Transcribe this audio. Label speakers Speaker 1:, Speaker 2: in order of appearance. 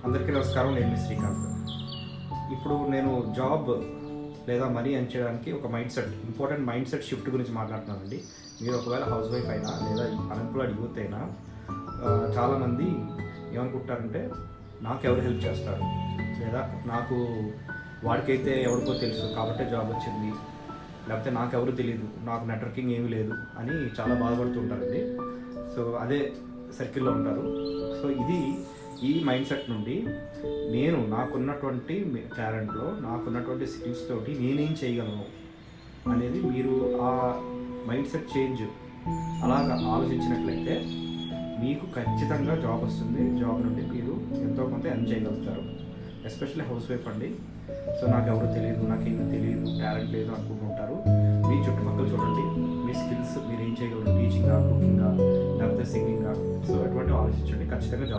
Speaker 1: అందరికీ నమస్కారం. నేను మీ శ్రీకాంత్. ఇప్పుడు నేను జాబ్ లేదా మనీ ఎర్న్ చేయడానికి ఒక ఇంపార్టెంట్ మైండ్ సెట్ షిఫ్ట్ గురించి మాట్లాడుతున్నానండి. మీరు ఒకవేళ హౌస్ వైఫ్ అయినా లేదా అన్ఎంప్లాయిడ్ యూత్ అయినా చాలామంది ఏమనుకుంటారంటే నాకు ఎవరు హెల్ప్ చేస్తారు, లేదా నాకు వాడికైతే ఎవరికో తెలుసు కాబట్టే జాబ్ వచ్చింది, లేకపోతే నాకెవరు తెలియదు, నాకు నెట్వర్కింగ్ ఏమీ లేదు అని చాలా బాధపడుతూ ఉంటారండి. సో అదే సర్కిల్లో ఉంటారు. సో ఈ మైండ్ సెట్ నుండి నేను నాకున్నటువంటి టాలెంట్లో నాకున్నటువంటి స్కిల్స్ తోటి నేనేం చేయగలను అనేది మీరు ఆ మైండ్ సెట్ చేంజ్ అలాగా ఆలోచించినట్లయితే మీకు ఖచ్చితంగా జాబ్ వస్తుంది. జాబ్ నుండి మీరు ఎంతో కొంత ఎర్న్ చేయగలుగుతారు. ఎస్పెషల్లీ హౌస్ వైఫ్ అండి. సో నాకు ఎవరు తెలియదు, నాకేమీ తెలియదు, టాలెంట్ లేదు అనుకుంటుంటారు. మీ చుట్టుపక్కల చూడండి, మీ స్కిల్స్ మీరు ఏం చేయగలరు, టీచింగా, కుకింగా, లేకపోతే సింగింగా. సో అటువంటి ఆలోచించండి, ఖచ్చితంగా జాబ్